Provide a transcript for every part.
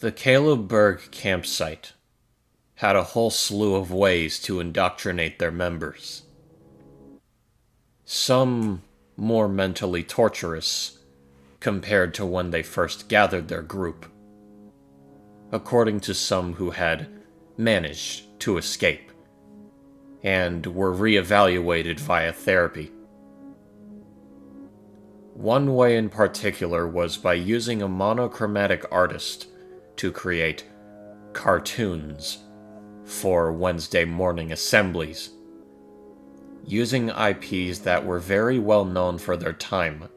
The Calebberg campsite had a whole slew of ways to indoctrinate their members. Some more mentally torturous compared to when they first gathered their group, according to some who had managed to escape and were re-evaluated via therapy. One way in particular was by using a monochromatic artist to create cartoons for Wednesday morning assemblies, using IPs that were very well known for their time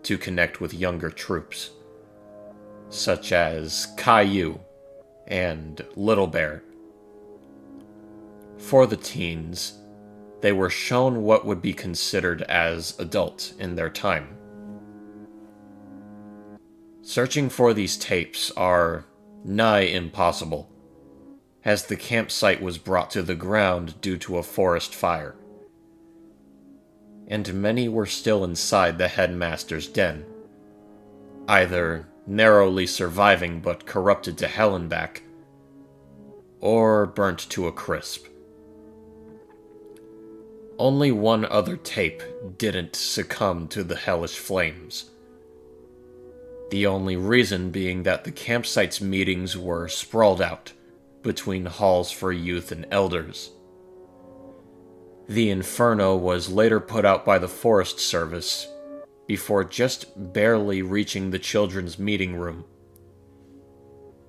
to connect with younger troops, such as Caillou and Little Bear. For the teens, they were shown what would be considered as adult in their time. Searching for these tapes are nigh impossible, as the campsite was brought to the ground due to a forest fire, and many were still inside the headmaster's den, either narrowly surviving but corrupted to hell and back, or burnt to a crisp. Only one other tape didn't succumb to the hellish flames. The only reason being that the campsite's meetings were sprawled out between halls for youth and elders. The Inferno was later put out by the Forest Service before just barely reaching the children's meeting room.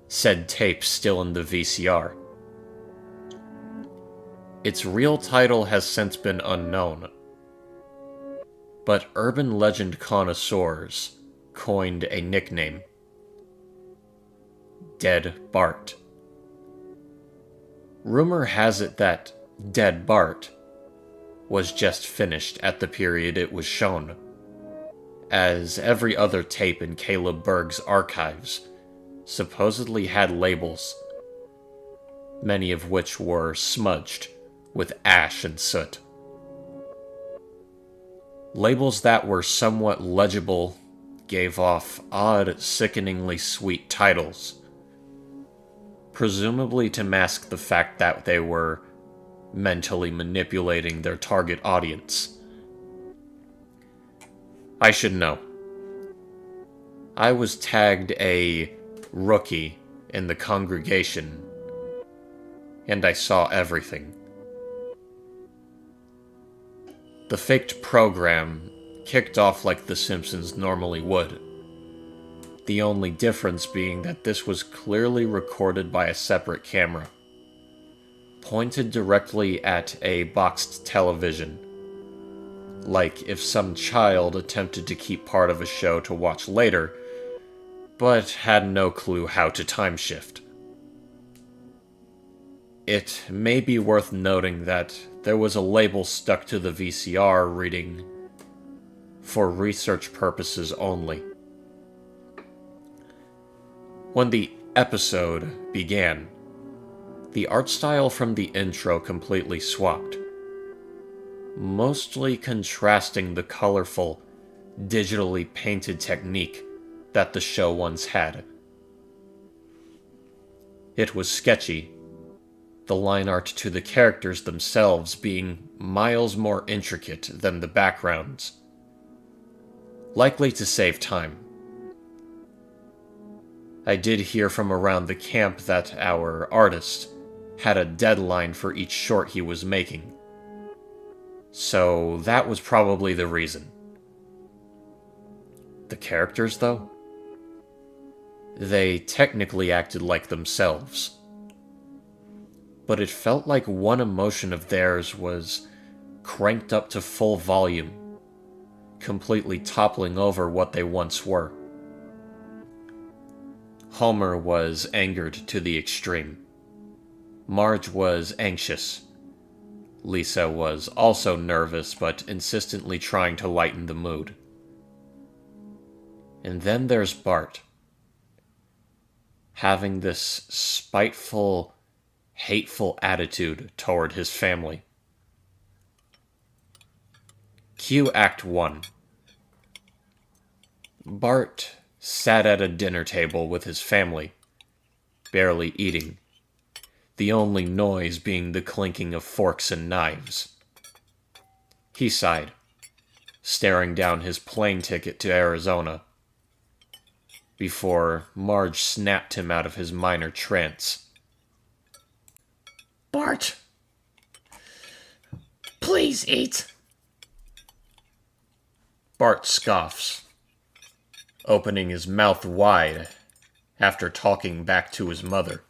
Said tape still in the VCR. Its real title has since been unknown, but urban legend connoisseurs coined a nickname: Dead Bart. Rumor has it that Dead Bart was just finished at the period it was shown, as every other tape in Caleb Berg's archives supposedly had labels, many of which were smudged with ash and soot. Labels that were somewhat legible gave off odd, sickeningly sweet titles, presumably to mask the fact that they were mentally manipulating their target audience. I should know. I was tagged a rookie in the congregation, and I saw everything. The faked program kicked off like The Simpsons normally would, the only difference being that this was clearly recorded by a separate camera, pointed directly at a boxed television, like if some child attempted to keep part of a show to watch later, but had no clue how to time shift. It may be worth noting that there was a label stuck to the VCR reading, "For research purposes only." When the episode began, the art style from the intro completely swapped, mostly contrasting the colorful, digitally painted technique that the show once had. It was sketchy, the line art to the characters themselves being miles more intricate than the backgrounds, likely to save time. I did hear from around the camp that our artist had a deadline for each short he was making, so that was probably the reason. The characters, though? They technically acted like themselves, but it felt like one emotion of theirs was cranked up to full volume, completely toppling over what they once were. Homer was angered to the extreme. Marge was anxious. Lisa was also nervous, but insistently trying to lighten the mood. And then there's Bart, having this spiteful, hateful attitude toward his family. Cue Act 1. Bart sat at a dinner table with his family, barely eating, the only noise being the clinking of forks and knives. He sighed, staring down his plane ticket to Arizona, before Marge snapped him out of his minor trance. Bart, please eat. Bart scoffs, opening his mouth wide after talking back to his mother.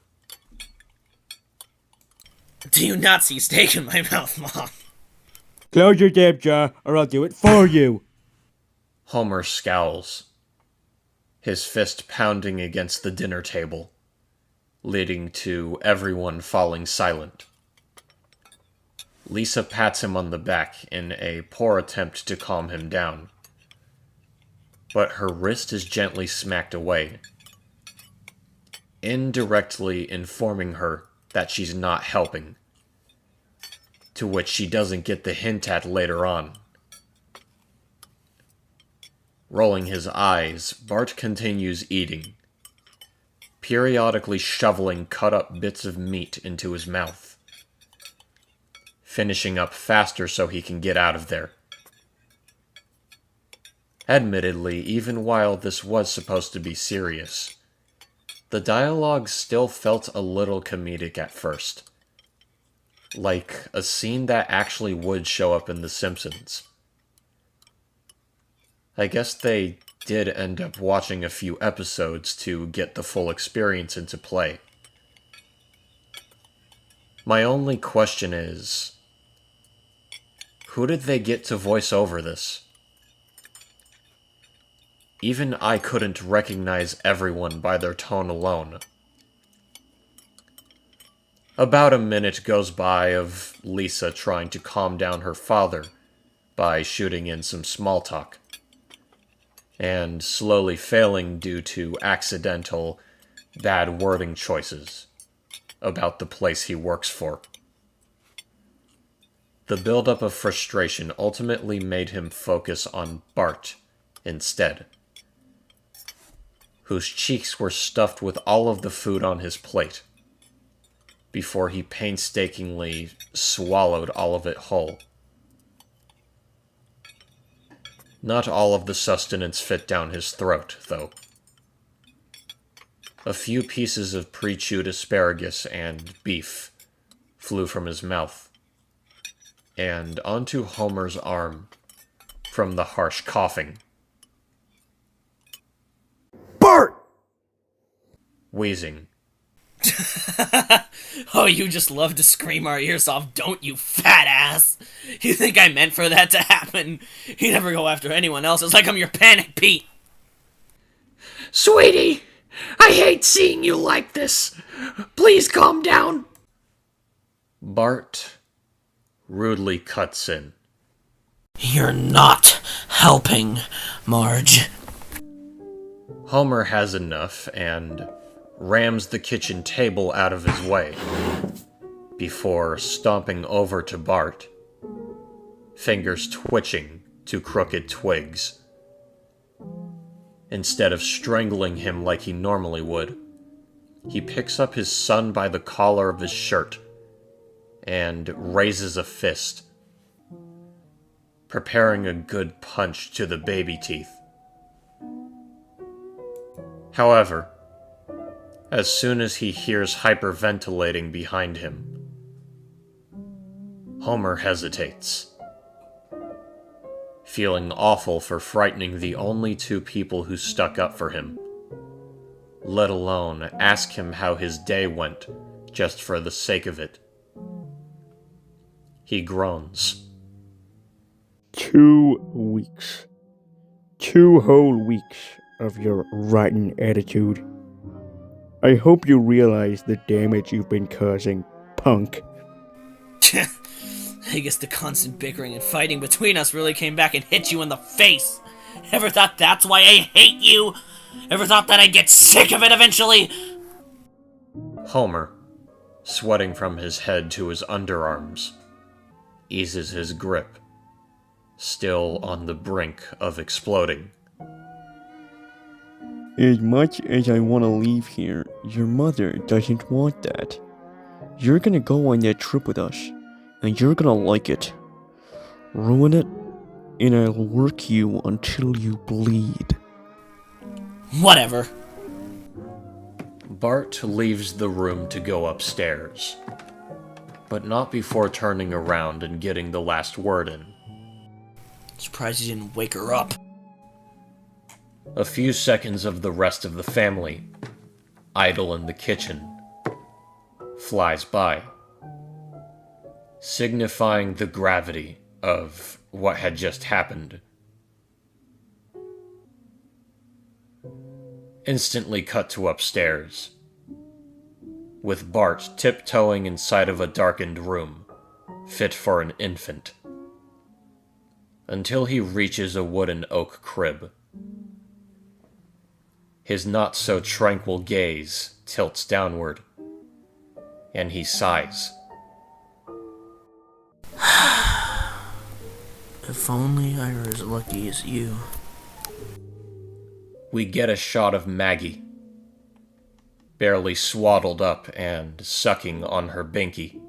Do you not see steak in my mouth, Mom? Close your damn jaw, or I'll do it for you. Homer scowls, his fist pounding against the dinner table, leading to everyone falling silent. Lisa pats him on the back in a poor attempt to calm him down, but her wrist is gently smacked away, indirectly informing her that she's not helping, to which she doesn't get the hint at later on. Rolling his eyes, Bart continues eating, periodically shoveling cut-up bits of meat into his mouth, finishing up faster so he can get out of there. Admittedly, even while this was supposed to be serious, the dialogue still felt a little comedic at first, like a scene that actually would show up in The Simpsons. I guess they did end up watching a few episodes to get the full experience into play. My only question is, who did they get to voice over this? Even I couldn't recognize everyone by their tone alone. About a minute goes by of Lisa trying to calm down her father by shooting in some small talk, and slowly failing due to accidental, bad wording choices about the place he works for. The buildup of frustration ultimately made him focus on Bart instead, whose cheeks were stuffed with all of the food on his plate, before he painstakingly swallowed all of it whole. Not all of the sustenance fit down his throat, though. A few pieces of pre-chewed asparagus and beef flew from his mouth, and onto Homer's arm from the harsh coughing. Bart! Wheezing. Oh, you just love to scream our ears off, don't you, fat ass? You think I meant for that to happen? You never go after anyone else. It's like I'm your Panic Pete. Sweetie, I hate seeing you like this. Please calm down. Bart rudely cuts in. You're not helping, Marge. Homer has enough and rams the kitchen table out of his way, before stomping over to Bart, fingers twitching to crooked twigs. Instead of strangling him like he normally would, he picks up his son by the collar of his shirt and raises a fist, preparing a good punch to the baby teeth. However, as soon as he hears hyperventilating behind him, Homer hesitates, feeling awful for frightening the only two people who stuck up for him, let alone ask him how his day went just for the sake of it. He groans. 2 weeks. 2 whole weeks of your rotten attitude. I hope you realize the damage you've been causing, punk. I guess the constant bickering and fighting between us really came back and hit you in the face. Ever thought that's why I hate you? Ever thought that I'd get sick of it eventually? Homer, sweating from his head to his underarms, eases his grip, still on the brink of exploding. As much as I want to leave here, your mother doesn't want that. You're gonna go on that trip with us, and you're gonna like it. Ruin it, and I'll work you until you bleed. Whatever. Bart leaves the room to go upstairs, but not before turning around and getting the last word in. Surprised he didn't wake her up. A few seconds of the rest of the family, idle in the kitchen, flies by, signifying the gravity of what had just happened. Instantly cut to upstairs, with Bart tiptoeing inside of a darkened room, fit for an infant, until he reaches a wooden oak crib. His not-so-tranquil gaze tilts downward, and he sighs. If only I were as lucky as you. We get a shot of Maggie, barely swaddled up and sucking on her binky.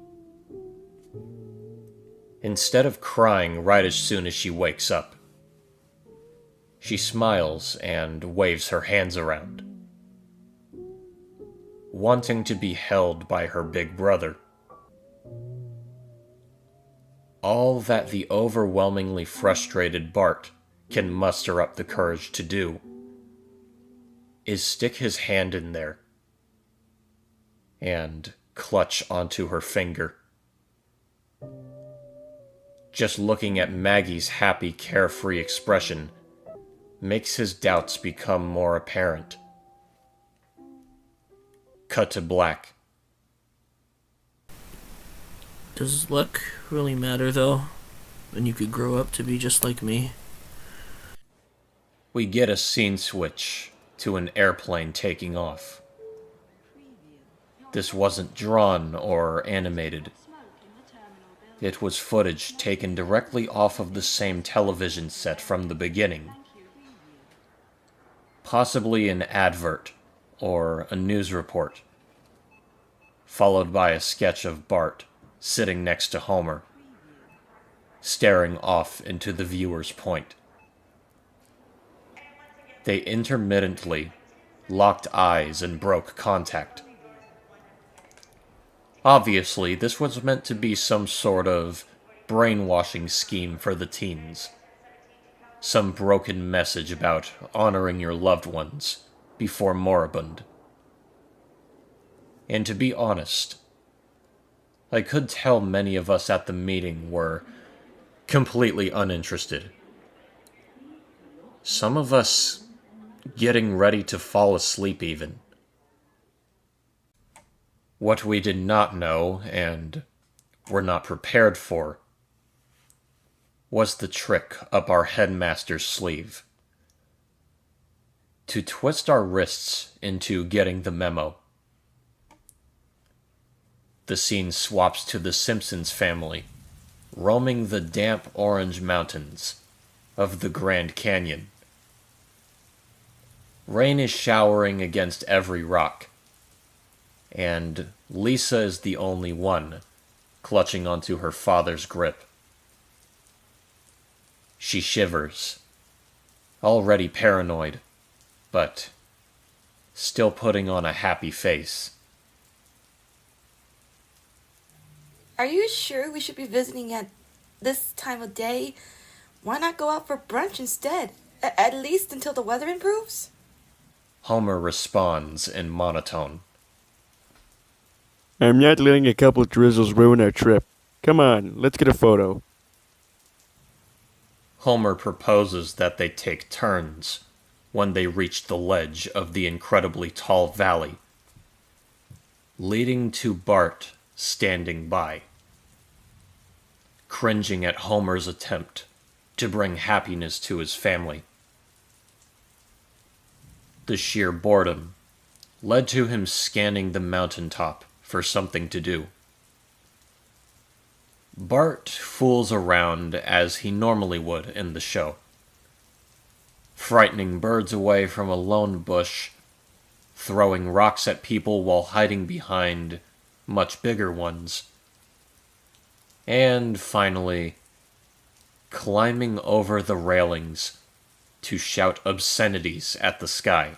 Instead of crying right as soon as she wakes up, she smiles and waves her hands around, wanting to be held by her big brother. All that the overwhelmingly frustrated Bart can muster up the courage to do is stick his hand in there and clutch onto her finger. Just looking at Maggie's happy, carefree expression makes his doubts become more apparent. Cut to black. Does luck really matter, though? When you could grow up to be just like me? We get a scene switch to an airplane taking off. This wasn't drawn or animated. It was footage taken directly off of the same television set from the beginning. Possibly an advert or a news report, followed by a sketch of Bart sitting next to Homer, staring off into the viewer's point. They intermittently locked eyes and broke contact. Obviously, this was meant to be some sort of brainwashing scheme for the teens. Some broken message about honoring your loved ones before moribund. And to be honest, I could tell many of us at the meeting were completely uninterested. Some of us getting ready to fall asleep even. What we did not know, and were not prepared for, was the trick up our headmaster's sleeve. To twist our wrists into getting the memo. The scene swaps to the Simpsons family, roaming the damp orange mountains of the Grand Canyon. Rain is showering against every rock, and Lisa is the only one clutching onto her father's grip. She shivers, already paranoid, but still putting on a happy face. Are you sure we should be visiting at this time of day? Why not go out for brunch instead? At least until the weather improves? Homer responds in monotone. I'm not letting a couple drizzles ruin our trip. Come on, let's get a photo. Homer proposes that they take turns when they reach the ledge of the incredibly tall valley, leading to Bart standing by, cringing at Homer's attempt to bring happiness to his family. The sheer boredom led to him scanning the mountaintop for something to do. Bart fools around as he normally would in the show, frightening birds away from a lone bush, throwing rocks at people while hiding behind much bigger ones, and finally, climbing over the railings to shout obscenities at the sky.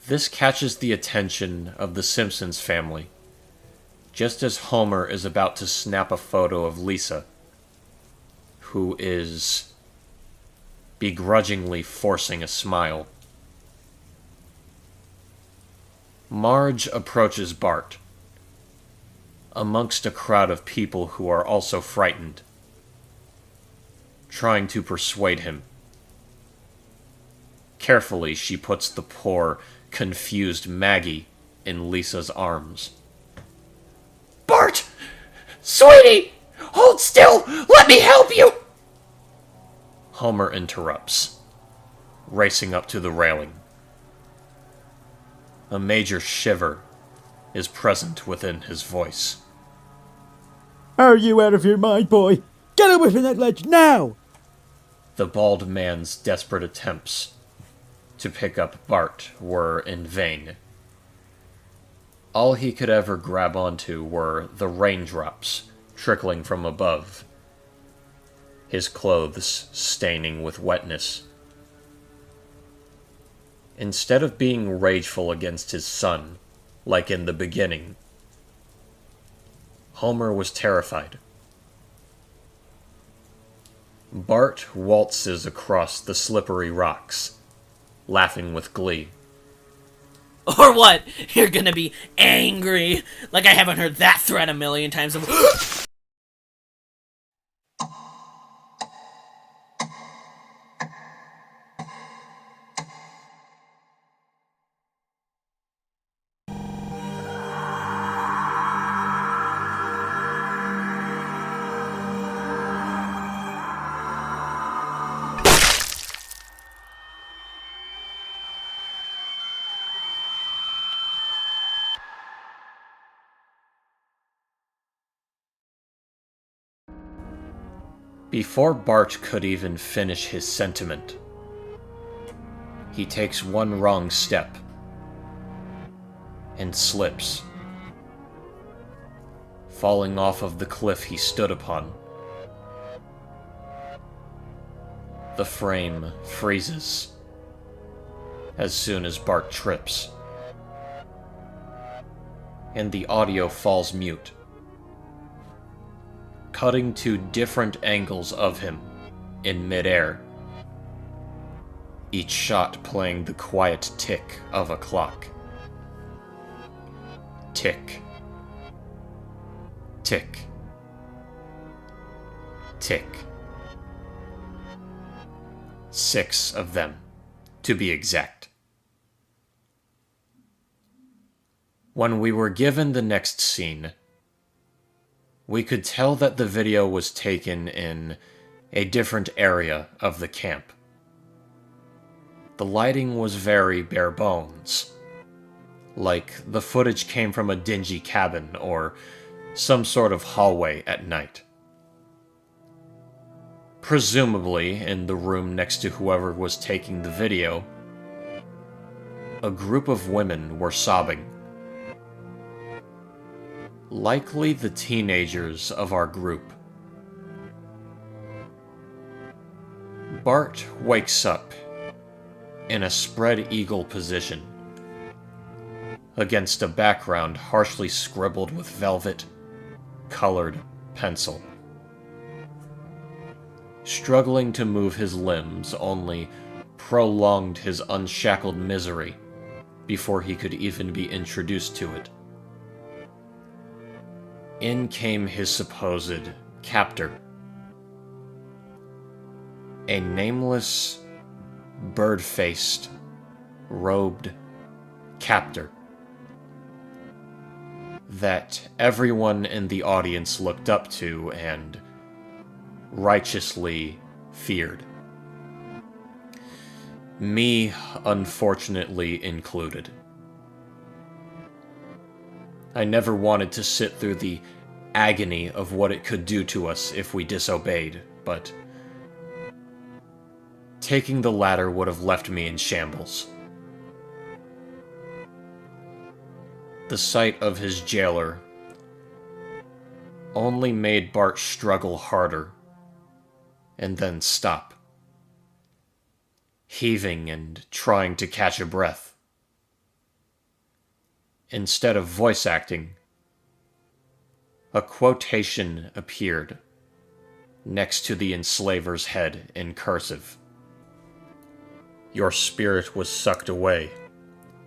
This catches the attention of the Simpsons family, just as Homer is about to snap a photo of Lisa, who is begrudgingly forcing a smile. Marge approaches Bart, amongst a crowd of people who are also frightened, trying to persuade him. Carefully, she puts the poor, confused Maggie in Lisa's arms. Bart! Sweetie! Hold still! Let me help you! Homer interrupts, racing up to the railing. A major shiver is present within his voice. Are you out of your mind, boy? Get away from that ledge now! The bald man's desperate attempts to pick up Bart were in vain. All he could ever grab onto were the raindrops trickling from above, his clothes staining with wetness. Instead of being rageful against his son, like in the beginning, Homer was terrified. Bart waltzes across the slippery rocks, laughing with glee. Or what? You're gonna be angry? Like I haven't heard that threat a million times. Before Bart could even finish his sentiment, he takes one wrong step and slips, falling off of the cliff he stood upon. The frame freezes as soon as Bart trips, and the audio falls mute, cutting to different angles of him in midair, each shot playing the quiet tick of a clock. Tick. Tick. Tick. 6 of them, to be exact. When we were given the next scene, we could tell that the video was taken in a different area of the camp. The lighting was very bare bones, like the footage came from a dingy cabin or some sort of hallway at night. Presumably in the room next to whoever was taking the video, a group of women were sobbing. Likely the teenagers of our group. Bart wakes up in a spread eagle position, against a background harshly scribbled with velvet-colored pencil. Struggling to move his limbs only prolonged his unshackled misery before he could even be introduced to it. In came his supposed captor. A nameless, bird-faced, robed captor that everyone in the audience looked up to and righteously feared. Me, unfortunately, included. I never wanted to sit through the agony of what it could do to us if we disobeyed, but Taking the ladder would have left me in shambles. The sight of his jailer only made Bart struggle harder, and then stop, heaving and trying to catch a breath. Instead of voice acting, a quotation appeared next to the enslaver's head in cursive. Your spirit was sucked away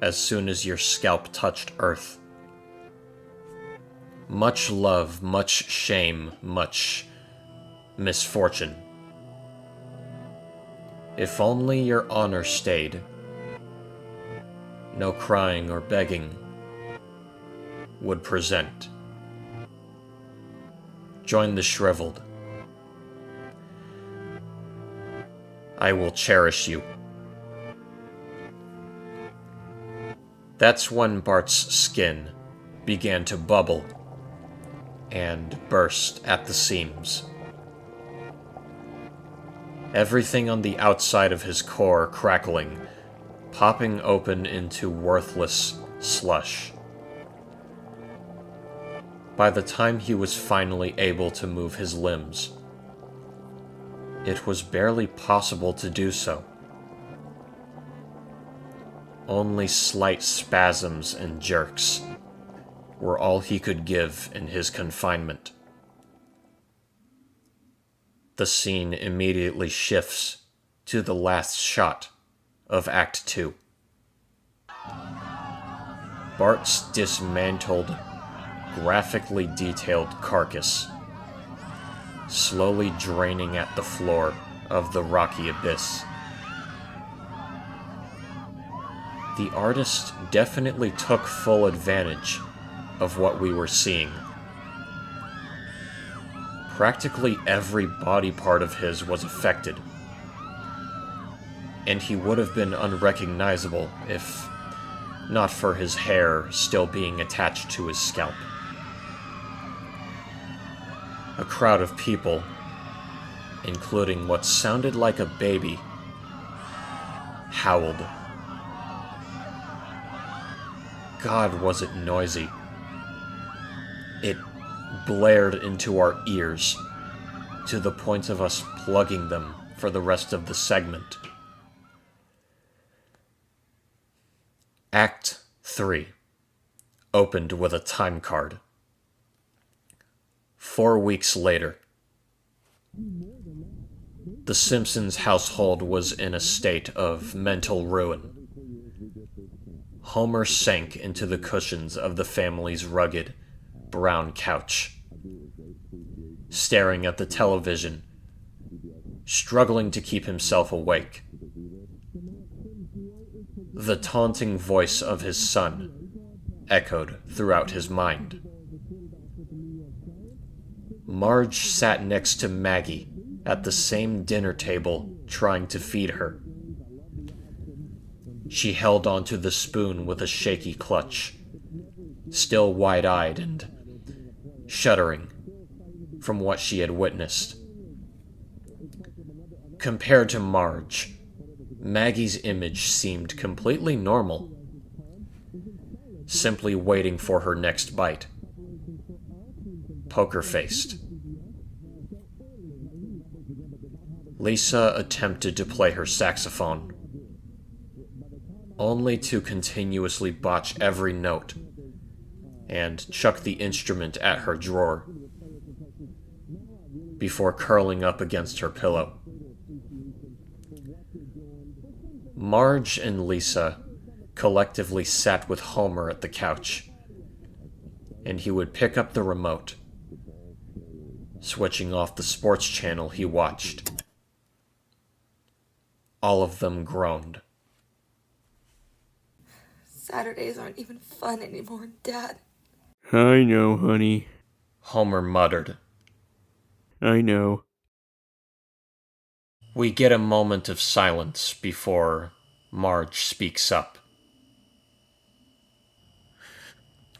as soon as your scalp touched earth. Much love, much shame, much misfortune. If only your honor stayed. No crying or begging would present. Join the shriveled. I will cherish you. That's when Bart's skin began to bubble and burst at the seams. Everything on the outside of his core crackling, popping open into worthless slush. By the time he was finally able to move his limbs, it was barely possible to do so. Only slight spasms and jerks were all he could give in his confinement. The scene immediately shifts to the last shot of Act 2. Bart's dismantled, graphically detailed carcass slowly draining at the floor of the rocky abyss. The artist definitely took full advantage of what we were seeing. Practically every body part of his was affected, and he would have been unrecognizable if not for his hair still being attached to his scalp. A crowd of people, including what sounded like a baby, howled. God, was it noisy. It blared into our ears, to the point of us plugging them for the rest of the segment. Act 3 opened with a time card. 4 weeks later. The Simpsons household was in a state of mental ruin. Homer sank into the cushions of the family's rugged, brown couch, staring at the television, struggling to keep himself awake. The taunting voice of his son echoed throughout his mind. Marge sat next to Maggie at the same dinner table, trying to feed her. She held onto the spoon with a shaky clutch, still wide-eyed and shuddering from what she had witnessed. Compared to Marge, Maggie's image seemed completely normal, simply waiting for her next bite. Poker-faced. Lisa attempted to play her saxophone, only to continuously botch every note and chuck the instrument at her drawer before curling up against her pillow. Marge and Lisa collectively sat with Homer at the couch, and he would pick up the remote, switching off the sports channel he watched. All of them groaned. Saturdays aren't even fun anymore, Dad. I know, honey. Homer muttered. I know. We get a moment of silence before Marge speaks up.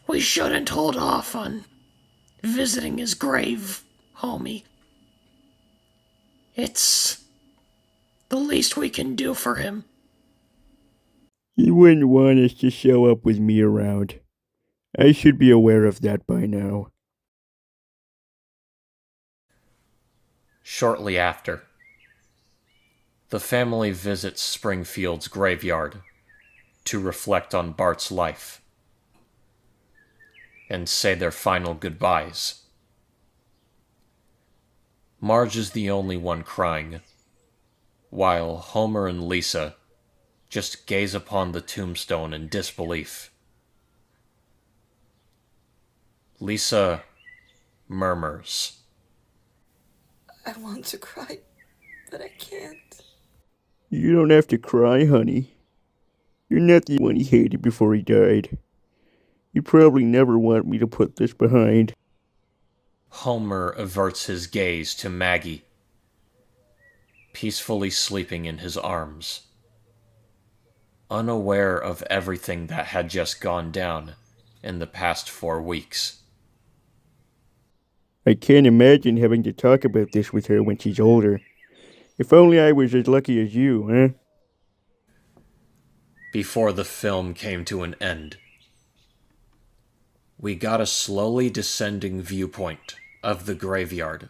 We shouldn't hold off on visiting his grave, homie. It's the least we can do for him. He wouldn't want us to show up with me around. I should be aware of that by now. Shortly after, the family visits Springfield's graveyard to reflect on Bart's life and say their final goodbyes. Marge is the only one crying, while Homer and Lisa just gaze upon the tombstone in disbelief. Lisa murmurs, I want to cry, but I can't. You don't have to cry, honey. You're not the one he hated before he died. You probably never want me to put this behind. Homer averts his gaze to Maggie, peacefully sleeping in his arms, unaware of everything that had just gone down in the past 4 weeks. I can't imagine having to talk about this with her when she's older. If only I was as lucky as you, huh? Before the film came to an end, we got a slowly descending viewpoint of the graveyard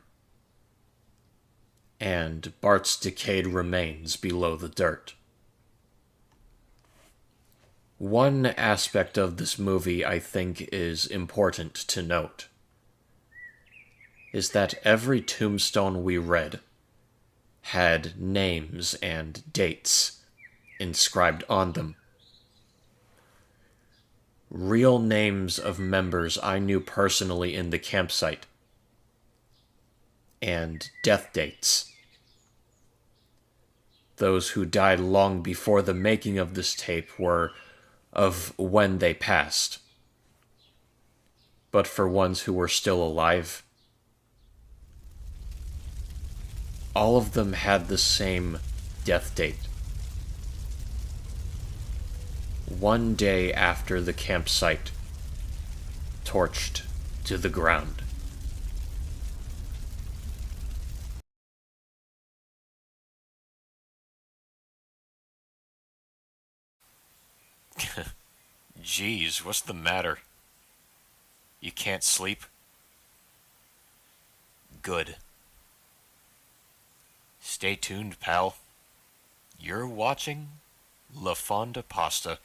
and Bart's decayed remains below the dirt. One aspect of this movie I think is important to note is that every tombstone we read had names and dates inscribed on them. Real names of members I knew personally in the campsite, and death dates. Those who died long before the making of this tape were of when they passed. But for ones who were still alive, all of them had the same death date. One day after the campsite torched to the ground. Jeez, what's the matter? You can't sleep? Good. Stay tuned, pal. You're watching Lafawndapasta.